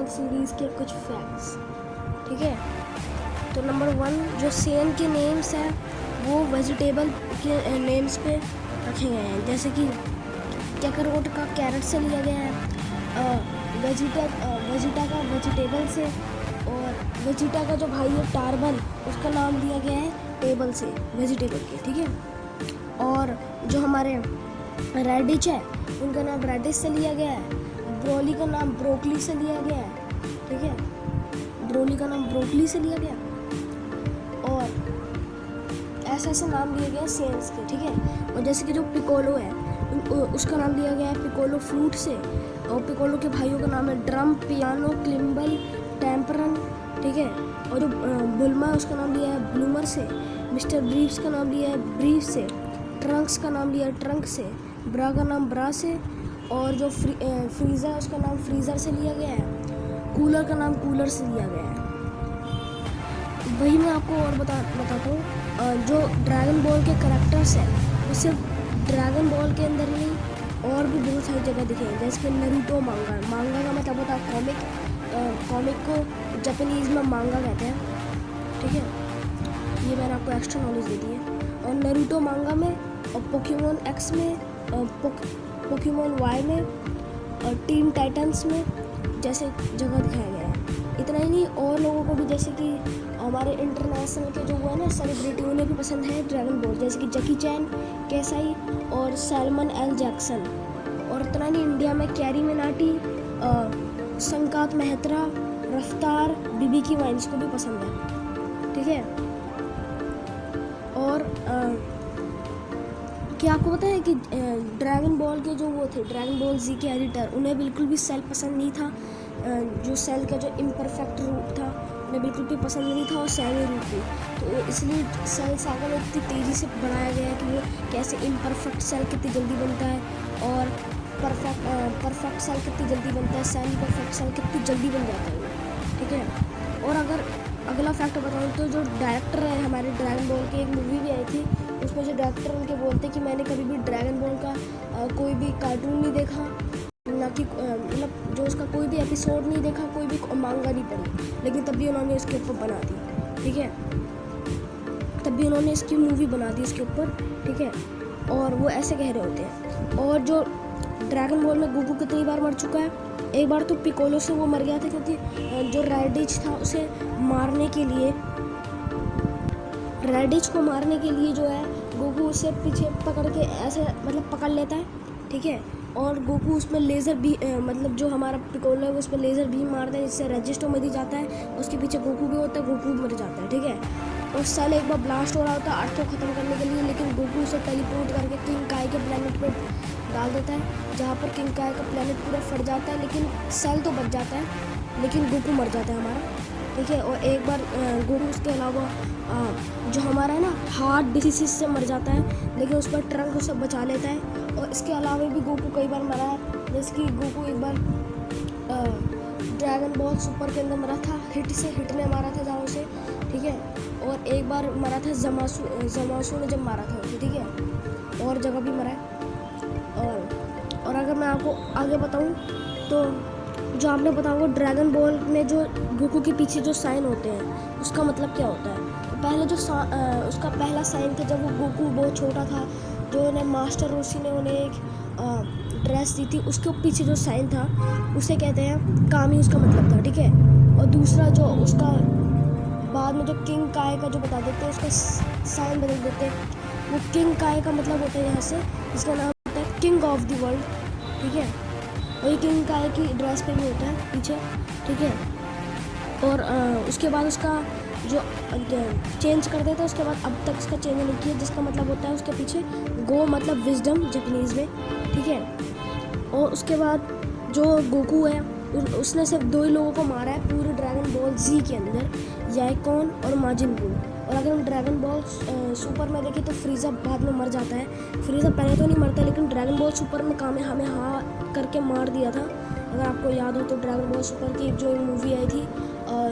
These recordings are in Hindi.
सीरीज़ के कुछ फैक्ट्स। ठीक है, तो नंबर 1 जो सेन के नेम्स हैं वो वेजिटेबल के नेम्स पे रखे गए हैं, जैसे कि कैकरोट का कैरेट से लिया गया है, वेजिटा का वेजिटेबल से, और वेजिटा का जो भाई है टार्बल उसका नाम दिया गया है टेबल से, वेजिटेबल के। ठीक है, और जो हमारे रेडिश है उनका नाम रेडिश से लिया गया है, ब्रोली का नाम ब्रोकली से लिया गया है। ठीक है, ब्रोली का नाम ब्रोकली से लिया गया, और ऐसे ऐसे नाम लिए गए सेंस के। ठीक है, और जैसे कि जो पिकोलो है उसका नाम दिया गया है पिकोलो फ्लूट से, और पिकोलो के भाइयों का नाम है ड्रम, पियानो, क्लिम्बल, टेम्परन। ठीक है, और जो बुल्मा है उसका नाम लिया है ब्लूमर से, मिस्टर ब्रीव्स का नाम लिया है ब्रीव से, ट्रंक्स का नाम लिया है ट्रंक से, ब्रा का नाम ब्रा से, और जो फ्रीज़र है उसका नाम फ्रीज़र से लिया गया है, कूलर का नाम कूलर से लिया गया है। वही मैं आपको और बताता हूँ, जो ड्रैगन बॉल के करैक्टर्स हैं वो सिर्फ ड्रैगन बॉल के अंदर ही नहीं और भी बहुत सारी जगह दिखे हैं, जैसे कि नरूटो मांगा का मतलब होता है कॉमिक को जापानीज़ में मांगा कहते हैं। ठीक है, ये मैंने आपको एक्स्ट्रा नॉलेज दे दी है। और नरूटो मांगा में, और पोकेमोन एक्स में, पोकेमोन वाई में, और टीन टाइटन्स में जैसे जगह दिखाया गया है। इतना ही नहीं, और लोगों को भी, जैसे कि हमारे इंटरनेशनल के जो हुआ है ना सेलिब्रिटी, उन्हें भी पसंद है ड्रैगन बॉल, जैसे कि जैकी चैन, केसाई और सैलमन एल जैक्सन। और इतना नहीं, इंडिया में कैरी मिनाटी, संकात मेहत्रा, रफ्तार, बीबी की वाइन्स को भी पसंद है। ठीक है, और क्या आपको पता है कि ड्रैगन बॉल के जो वो थे, ड्रैगन बॉल जी के एडिटर, उन्हें बिल्कुल भी सेल पसंद नहीं था। जो सेल का जो इम्परफेक्ट रूप था उन्हें बिल्कुल भी पसंद नहीं था, और सैमी रूप भी। तो इसलिए सेल सागा में इतनी तेज़ी से बनाया गया है कि वो कैसे इम्परफेक्ट सेल कितनी जल्दी बनता है, और परफेक्ट सेल कितनी जल्दी बनता है, सेमी परफेक्ट सेल कितनी जल्दी बन जाता है। ठीक है, और अगर अगला फैक्ट बताऊँ तो जो डायरेक्टर है हमारे ड्रैगन बॉल की, एक मूवी भी आई थी, उसमें जो डायरेक्टर उनके बोलते कि मैंने कभी भी ड्रैगन बॉल का कोई भी कार्टून नहीं देखा, ना कि मतलब जो उसका कोई भी एपिसोड नहीं देखा, कोई भी मांगा नहीं पढ़ी, लेकिन तब भी उन्होंने इसके ऊपर बना दी। ठीक है, तब भी उन्होंने इसकी मूवी बना दी इसके ऊपर। ठीक है, और वो ऐसे कह रहे होते हैं। और जो ड्रैगन बॉल में गोकू कितनी बार मर चुका है, एक बार तो पिकोलो से वो मर गया था, क्योंकि जो रेडिश था उसे मारने के लिए, रेडिश को मारने के लिए जो है गोकू उसे पीछे पकड़ के ऐसे मतलब पकड़ लेता है। ठीक है, और गोकू उसमें लेज़र भी मतलब जो हमारा पिकोलो है उस पर लेज़र बीम मारता है, जिससे रेजिस्ट तो मर ही जाता है, उसके पीछे गोकू भी होता है, गोकू मर जाता है। ठीक है, और सेल एक बार ब्लास्ट हो रहा होता है अर्थ को ख़त्म करने के लिए, लेकिन गोकू उसे टेलीपोर्ट करके किंग काय के प्लेनेट पर डाल देता है, जहाँ पर किंग काय का प्लेनेट पूरा फट जाता है, लेकिन सेल तो बच जाता है, लेकिन गोकू मर जाता है हमारा। ठीक है, और एक बार गोकू उसके अलावा जो हमारा है ना हार्ट डिसीज से मर जाता है, लेकिन उस पर ट्रंक उसे बचा लेता है। और इसके अलावा भी गोकू कई बार मरा है, जैसे कि गोकू एक बार ड्रैगन बॉल सुपर के अंदर मरा था, हिट ने मारा था जहाँ उसे। ठीक है, और एक बार मरा था जमासू ने जब मारा था उसे। ठीक है, और जगह भी मरा है। और अगर मैं आपको आगे बताऊँ तो जो आपने बताऊँगा ड्रैगन बॉल में जो गोकू के पीछे जो साइन होते हैं उसका मतलब क्या होता है। तो पहले जो उसका पहला साइन था जब वो गोकू बहुत छोटा था, जो उन्हें मास्टर रोशी ने उन्हें एक ड्रेस दी थी, उसके पीछे जो साइन था उसे कहते हैं कामी, उसका मतलब था। ठीक है, और दूसरा जो उसका बाद में जो किंग काय का जो बता देते हैं उसका साइन बदल देते हैं, वो किंग काय का मतलब होता है यहाँ से, जिसका नाम होता है किंग ऑफ द वर्ल्ड। ठीक है, और ये किंग काय की ड्रेस पे भी होता है पीछे। ठीक है, और उसके बाद उसका जो चेंज कर देता है, उसके बाद अब तक उसका चेंज नहीं किया, जिसका मतलब होता है उसके पीछे गो मतलब विजडम जापानीज़ में। ठीक है, और उसके बाद जो गोकू है उसने सिर्फ 2 ही लोगों को मारा है पूरे ड्रैगन बॉल जी के अंदर, याइकॉन और माजिन बू। और अगर हम ड्रैगन बॉल सुपर में देखें तो फ्रीज़ा बाद में मर जाता है। फ्रीज़ा पहले तो नहीं मरता, लेकिन ड्रैगन बॉल सुपर में हमें हाँ करके मार दिया था। अगर आपको याद हो तो ड्रैगन बॉल सुपर की जो मूवी आई थी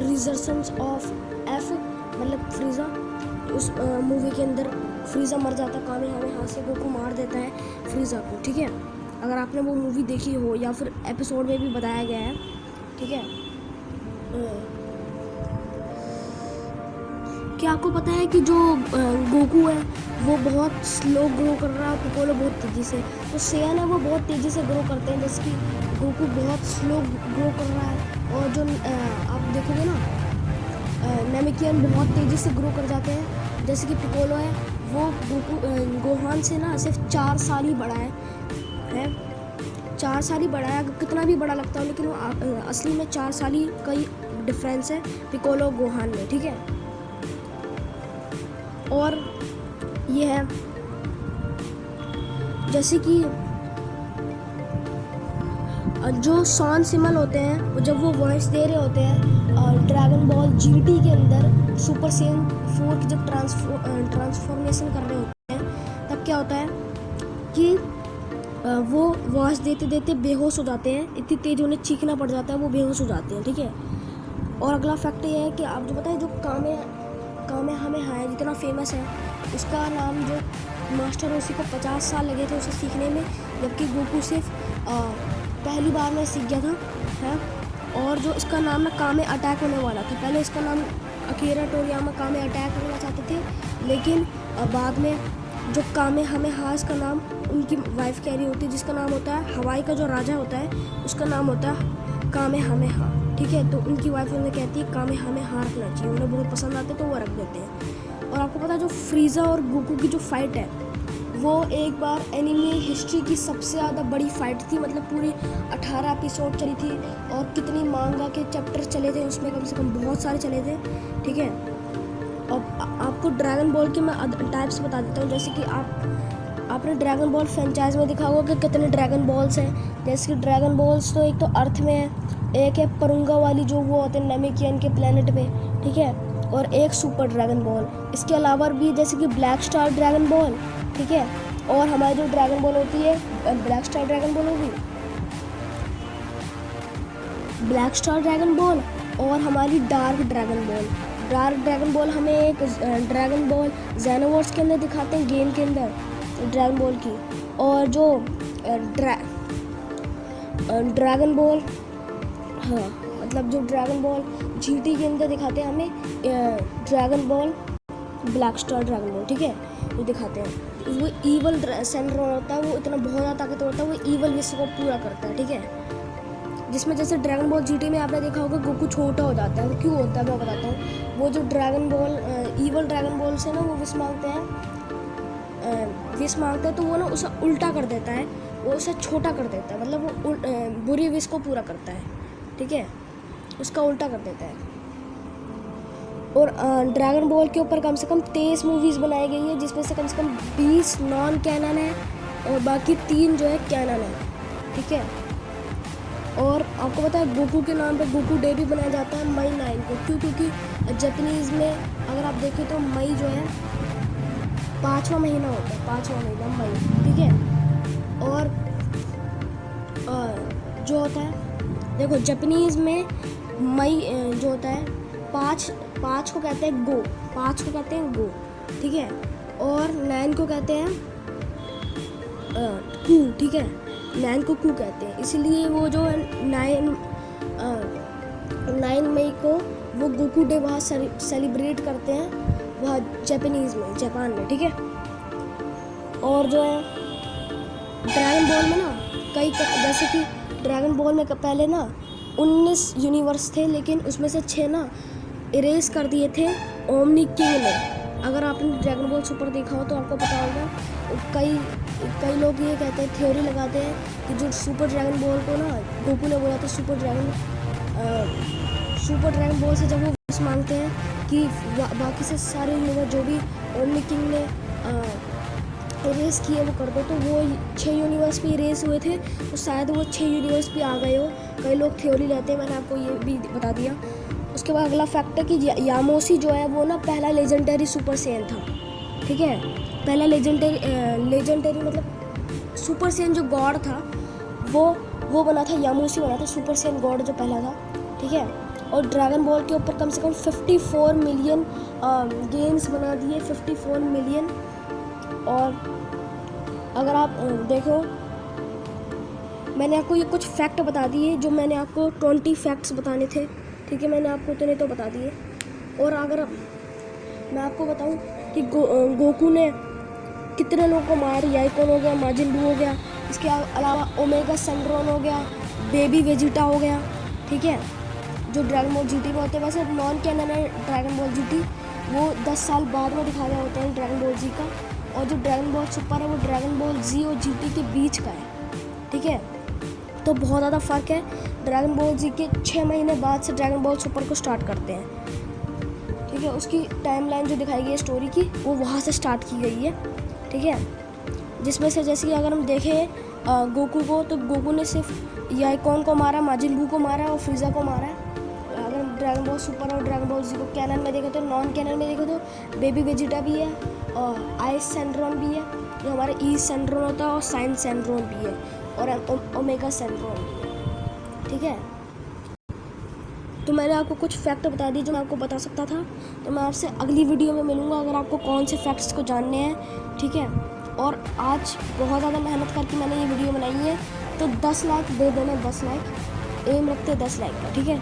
रिजर्सेंस ऑफ एफ मतलब फ्रीज़ा, उस मूवी के अंदर फ्रीज़ा मर जाता है, हमें हाथ से गोकू मार देता है फ्रीज़ा को। ठीक है, अगर आपने वो मूवी देखी हो या फिर एपिसोड में भी बताया गया है। ठीक है, क्या आपको पता है कि जो गोकू है वो बहुत स्लो ग्रो कर रहा है, पिकोलो बहुत तेज़ी से, तो सेयन है वो बहुत तेज़ी से ग्रो करते हैं, जैसे कि गोकू बहुत स्लो ग्रो कर रहा है। और जो आप देखोगे ना नेमेकियन बहुत तेज़ी से ग्रो कर जाते हैं, जैसे कि पिकोलो है वो गोहान से ना सिर्फ 4 साल ही बड़ा है 4 साल ही बड़ा है। कितना भी बड़ा लगता है लेकिन वो असली में 4 साल ही का ही डिफरेंस है पिकोलो गोहान में, ठीक है। और ये है जैसे कि जो सॉन सिमल होते हैं जब वो वॉइस दे रहे होते हैं ड्रैगन बॉल जीटी के अंदर सुपर सेन 4 की जब ट्रांसफॉर्मेशन कर रहे होते हैं, तब क्या होता है कि वो वॉइस देते देते बेहोश हो जाते हैं, इतनी तेज़ उन्हें चीखना पड़ जाता है, वो बेहोश हो जाते हैं, ठीक है। और अगला फैक्ट ये है कि आप जो बताए जो कामे हमें है जितना फेमस है, उसका नाम जो मास्टर उसी को 50 साल लगे थे उसे सीखने में, जबकि गोकू सिर्फ पहली बार में सीख गया था, है। और जो इसका नाम ना कामे अटैक होने वाला था, पहले इसका नाम अकीरा टोरियामा कामे अटैक रखना चाहते थे, लेकिन बाद में जो कामे हमें हास का नाम उनकी वाइफ कह रही होती है, जिसका नाम होता है हवाई का जो राजा होता है उसका नाम होता है कामे हमें हा, ठीक है। तो उनकी वाइफ उन्हें कहती है कामे हमें हा रखना चाहिए, उन्हें बहुत पसंद आते तो वो रख देते हैं। और आपको पता है जो फ्रीज़ा और गोकू की जो फाइट है वो एक बार एनिमे हिस्ट्री की सबसे ज़्यादा बड़ी फाइट थी, मतलब पूरी 18 एपिसोड चली थी और कितनी मांगा के चैप्टर चले थे उसमें, कम से कम बहुत सारे चले थे, ठीक है। अब आपको ड्रैगन बॉल के मैं टाइप्स बता देता हूँ, जैसे कि आपने ड्रैगन बॉल फ्रेंचाइज में देखा होगा कि कितने ड्रैगन बॉल्स हैं। जैसे कि ड्रैगन बॉल्स तो एक तो अर्थ में है, एक है परुंगा वाली जो वो होते हैं नेमेकियन के प्लेनेट पे, ठीक है, और एक सुपर ड्रैगन बॉल। इसके अलावा भी जैसे कि ब्लैक स्टार ड्रैगन बॉल, ठीक है, और हमारी जो ड्रैगन बॉल होती है ब्लैक स्टार ड्रैगन बॉल होगी, ब्लैक स्टार ड्रैगन बॉल, और हमारी dark dragon ball. Dark dragon ball हमें एक ड्रैगन बॉल जेनोवर्स के अंदर दिखाते हैं, गेम के अंदर ड्रैगन बॉल की। और जो ड्रैगन बॉल, हाँ मतलब जो ड्रैगन बॉल जीटी के अंदर दिखाते हैं हमें dragon ball black star dragon ball, ठीक है, वो दिखाते हैं। वो ईवल सेंटर होता है, वो इतना बहुत ज़्यादा ताकतवर होता है, वो ईवल विश को पूरा करता है, ठीक है। जिसमें जैसे ड्रैगन बॉल जीटी में आपने देखा होगा गोकू छोटा हो जाता है, वो क्यों होता है मैं बताता हूँ। वो जो dragon ball evil dragon ball से ना वो विश मांगते हैं तो वो ना उसे उल्टा कर देता है, वो उसे छोटा कर देता है, मतलब वो बुरी विश को पूरा करता है, ठीक है, उसका उल्टा कर देता है। और ड्रैगन बॉल के ऊपर कम से कम 23 मूवीज़ बनाई गई है, जिसमें से कम 20 नॉन कैनन है और बाकी 3 जो है कैनन है, ठीक है। और आपको पता है गोकू के नाम पे गोकू डे भी बनाया जाता है मई 9 को, क्योंकि जापानीज़ में अगर आप देखें तो मई जो है 5वां महीना होता है, 5वां महीना मई, ठीक है। और जो होता है देखो जापानीज़ में मई जो होता है 5 को कहते हैं गो, 5 को कहते हैं गो, ठीक है, और 9 को कहते हैं कू, ठीक है, 9 को कू कहते हैं, इसलिए वो जो 9 मई को वो गोकू डे वहाँ सेलिब्रेट करते हैं वहाँ जापानीज़ में, जापान में, ठीक है। और जो है ड्रैगन बॉल में ना कई जैसे कि ड्रैगन बॉल में पहले ना 19 यूनिवर्स थे, लेकिन उसमें से 6 ना इरेज कर दिए थे ओमनी किंग ने। अगर आपने ड्रैगन बॉल सुपर देखा हो तो आपको पता होगा, कई लोग ये कहते हैं, थ्योरी लगाते हैं कि जो सुपर ड्रैगन बॉल को ना गोकू ने बोला था सुपर ड्रैगन बॉल से जब वो विश मांगते हैं कि बाकी से सारे यूनिवर्स जो भी ओमनी किंग ने इरेज किए वो कर दो, तो वो 6 यूनिवर्स भी इरेज हुए थे, तो शायद वो 6 यूनिवर्स भी आ गए हो। कई लोग थ्योरी लेते हैं, मैंने आपको ये भी बता दिया। उसके बाद अगला फैक्ट है कि यामोसी जो है वो ना पहला लेजेंडरी सुपर सेन था, ठीक है, पहला लेजेंडरी मतलब सुपर सेन जो गॉड था वो बना था, यामोसी बना था सुपर सेन गॉड जो पहला था, ठीक है। और ड्रैगन बॉल के ऊपर कम से कम 54 मिलियन गेम्स बना दिए, 54 मिलियन। और अगर आप देखो मैंने आपको ये कुछ फैक्ट बता दिए, जो मैंने आपको 20 फैक्ट्स बताने थे, ठीक है, मैंने आपको इतने तो बता दिए। और अगर मैं आपको बताऊं कि गोकू ने कितने लोगों को मार, याइकोन हो गया, माजिन बू हो गया, इसके अलावा ओमेगा सेंड्रॉन हो गया, बेबी वेजिटा हो गया, ठीक है, जो ड्रैगन बॉल जीटी में होते हैं। वैसे नॉन कैनन है ड्रैगन बॉल जीटी, वो 10 साल बाद में दिखाया होता है ड्रैगन बॉल जी का। और जो ड्रैगन बॉल सुपर है वो ड्रैगन बॉल जी और जीटी के बीच का है, ठीक है। तो बहुत ज़्यादा फ़र्क है। ड्रैगन बॉल जी के 6 महीने बाद से ड्रैगन बॉल सुपर को स्टार्ट करते हैं, ठीक है। उसकी टाइमलाइन जो दिखाई गई है स्टोरी की, वो वहाँ से स्टार्ट की गई है, ठीक है। जिसमें से जैसे कि अगर हम देखें गोकू को, तो गोकू ने सिर्फ याइकोन को मारा, माजिन बू को मारा और फ्रीजा को मारा है। अगर ड्रैगन बॉल सुपर और ड्रैगन बॉल जी को कैनन में देखें तो, नॉन कैनन में देखें तो बेबी वेजिटा भी है और आइस सेंड्रॉन भी है, जो हमारे ई सेंड्रॉन होता है, और साइन सेंड्रॉन भी है, और ओमेगा सेंड्रॉन भी है, ठीक है। तो मैंने आपको कुछ फैक्ट बता दिए जो मैं आपको बता सकता था। तो मैं आपसे अगली वीडियो में मिलूँगा अगर आपको कौन से फैक्ट्स को जानने हैं, ठीक है। और आज बहुत ज़्यादा मेहनत करके मैंने ये वीडियो बनाई है, तो 10 लाइक दे देना, 10 लाइक एम रखते 10 लाइक का, ठीक है।